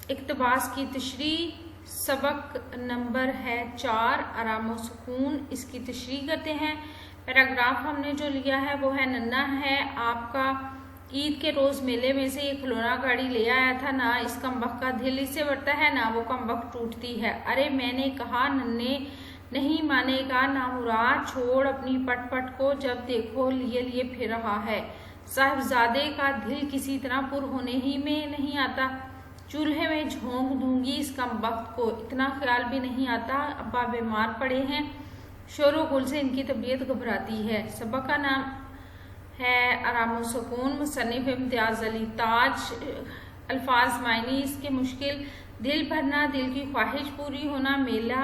اقتباس کی تشریح سبق نمبر ہے 4 آرام و سکون، اس کی تشریح کرتے ہیں۔ پیراگراف ہم نے جو لیا ہے وہ ہے ننا ہے آپ کا عید کے روز میلے میں سے یہ کھلونا گاڑی لے آیا تھا، نہ اس کمبخت کا دل اس سے بڑھتا ہے نہ وہ کمبخت ٹوٹتی ہے۔ ارے میں نے کہا ننے نہیں مانے گا نامراد، چھوڑ اپنی پٹ پٹ کو، جب دیکھو لیے لیے پھر رہا ہے۔ صاحبزادے کا دل کسی طرح پر ہونے ہی میں نہیں آتا، چولہے میں جھونک دوں گی اس کمبخت کو، اتنا خیال بھی نہیں آتا ابا بیمار پڑے ہیں۔ شور و گل سے ان کی طبیعت گھبراتی ہے۔ سبق کا نام ہے آرام و سکون، مصنف امتیاز علی تاج۔ الفاظ معنی اس کے مشکل، دل بھرنا، دل کی خواہش پوری ہونا، میلہ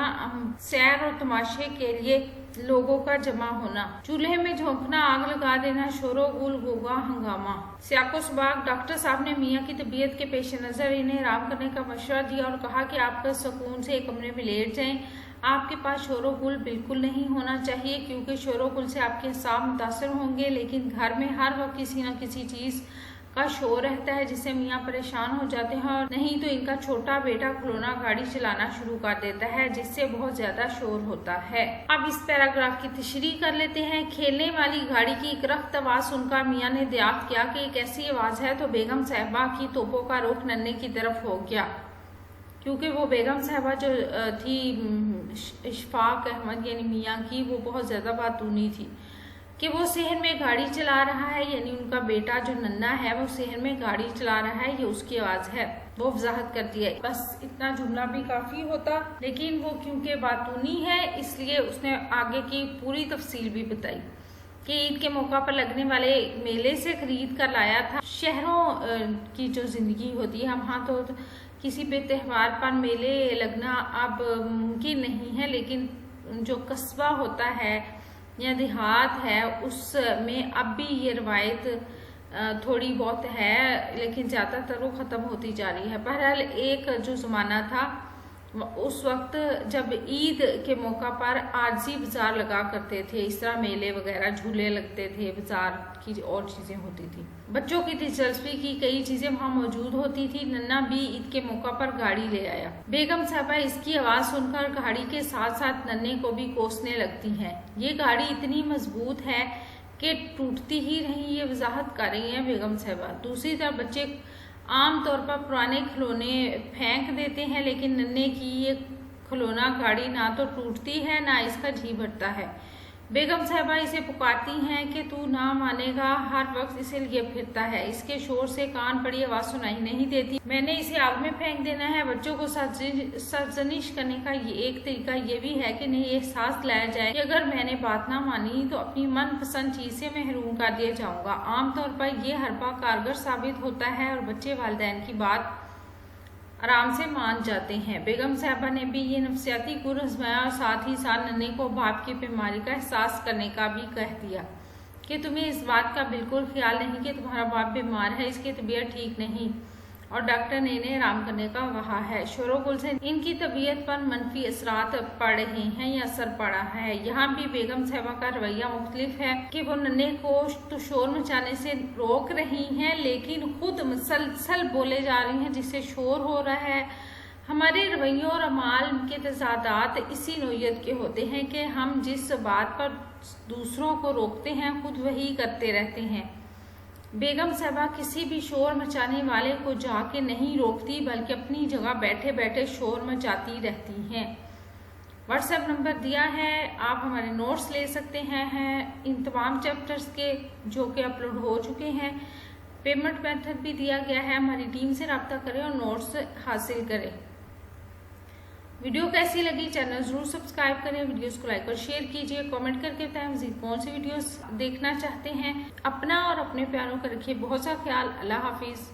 سیر اور تماشے کے لیے لوگوں کا جمع ہونا، چولہے میں جھونکنا، آگ لگا دینا، شور و گل، گوگا ہنگامہ۔ سیاق و سباق، ڈاکٹر صاحب نے میاں کی طبیعت کے پیش نظر انہیں آرام کرنے کا مشورہ دیا اور کہا کہ آپ کا سکون سے ایک کمرے میں لیٹ جائیں، آپ کے پاس شور و گل بالکل نہیں ہونا چاہیے کیونکہ شور و گل سے آپ کے اعصاب متاثر ہوں گے، لیکن گھر میں ہر وقت کسی نہ کسی چیز کا شور رہتا ہے جس سے میاں پریشان ہو جاتے ہیں، اور نہیں تو ان کا چھوٹا بیٹا کھلونا گاڑی چلانا شروع کر دیتا ہے جس سے بہت زیادہ شور ہوتا ہے۔ اب اس پیراگراف کی تشریح کر لیتے ہیں۔ کھیلنے والی گاڑی کی ایک رخت آواز سن کر میاں نے دریافت کیا کہ ایک ایسی آواز ہے تو بیگم صاحبہ کی توپوں کا رخ ننے کی طرف ہو گیا، کیونکہ وہ بیگم صاحبہ جو تھی اشفاق احمد یعنی میاں کی، وہ بہت زیادہ باتونی تھی کہ وہ صحن میں گاڑی چلا رہا ہے، یعنی ان کا بیٹا جو ننا ہے وہ صحن میں گاڑی چلا رہا ہے، یہ اس کی آواز ہے۔ وہ وضاحت کرتی ہے، بس اتنا جملہ بھی کافی ہوتا، لیکن وہ کیونکہ باتونی ہے اس لیے اس نے آگے کی پوری تفصیل بھی بتائی کہ عید کے موقع پر لگنے والے میلے سے خرید کر لایا تھا۔ شہروں کی جو زندگی ہوتی ہے وہاں تو کسی بھی تہوار پر میلے لگنا اب ممکن نہیں ہے، لیکن جو قصبہ ہوتا ہے یا دیہات ہے اس میں اب بھی یہ روایت تھوڑی بہت ہے، لیکن زیادہ تر وہ ختم ہوتی جا رہی ہے۔ بہرحال ایک جو زمانہ تھا اس وقت جب عید کے موقع پر عارضی بازار لگا کرتے تھے، اس طرح میلے وغیرہ جھولے لگتے تھے، بازار کی اور چیزیں ہوتی تھی، بچوں کی دلچسپی کی کئی چیزیں وہاں موجود ہوتی تھی۔ ننا بھی عید کے موقع پر گاڑی لے آیا۔ بیگم صاحبہ اس کی آواز سن کر گاڑی کے ساتھ ساتھ ننے کو بھی کوسنے لگتی ہیں۔ یہ گاڑی اتنی مضبوط ہے کہ ٹوٹتی ہی نہیں، یہ وضاحت کر رہی ہیں بیگم صاحبہ۔ دوسری طرف بچے عام طور پر پرانے کھلونے پھینک دیتے ہیں، لیکن ننے کی یہ کھلونا گاڑی نہ تو ٹوٹتی ہے نہ اس کا جی بھرتا ہے۔ بیگم صاحبہ اسے پکارتی ہیں کہ تو نہ مانے گا، ہر وقت اسے لیے پھرتا ہے، اس کے شور سے کان پڑی آواز سنائی نہیں دیتی، میں نے اسے آگ میں پھینک دینا ہے۔ بچوں کو سرزنش کرنے کا یہ ایک طریقہ یہ بھی ہے کہ انہیں یہ احساس لایا جائے کہ اگر میں نے بات نہ مانی تو اپنی من پسند چیز سے محروم کر دیا جاؤں گا۔ عام طور پر یہ حربہ کارگر ثابت ہوتا ہے اور بچے والدین کی بات آرام سے مان جاتے ہیں۔ بیگم صاحبہ نے بھی یہ نفسیاتی گر آزمایا اور ساتھ ہی ساتھ ننے کو باپ کی بیماری کا احساس کرنے کا بھی کہہ دیا کہ تمہیں اس بات کا بالکل خیال نہیں کہ تمہارا باپ بیمار ہے، اس کی طبیعت ٹھیک نہیں اور ڈاکٹر نے انہیں آرام کرنے کا کہا ہے۔ شور و گل سے ان کی طبیعت پر منفی اثرات پڑ رہے ہیں یا اثر پڑا ہے۔ یہاں بھی بیگم صاحبہ کا رویہ مختلف ہے کہ وہ ننے کو تو شور مچانے سے روک رہی ہیں لیکن خود مسلسل بولے جا رہی ہیں جس سے شور ہو رہا ہے۔ ہمارے رویوں اور اعمال کے تضادات اسی نوعیت کے ہوتے ہیں کہ ہم جس بات پر دوسروں کو روکتے ہیں خود وہی کرتے رہتے ہیں۔ بیگم صاحبہ کسی بھی شور مچانے والے کو جا کے نہیں روکتی بلکہ اپنی جگہ بیٹھے بیٹھے شور مچاتی رہتی ہیں۔ واٹس ایپ نمبر دیا ہے، آپ ہمارے نوٹس لے سکتے ہیں ان تمام چیپٹرز کے جو کہ اپلوڈ ہو چکے ہیں۔ پیمنٹ میتھڈ بھی دیا گیا ہے، ہماری ٹیم سے رابطہ کریں اور نوٹس حاصل کریں۔ ویڈیو کیسی لگی چینل ضرور سبسکرائب کریں، ویڈیوز کو لائک اور شیئر کیجیے، کامنٹ کر کے بتائیں مزید کون سی ویڈیوز دیکھنا چاہتے ہیں۔ اپنا اور اپنے پیاروں کا رکھیے بہت سا خیال۔ اللہ حافظ۔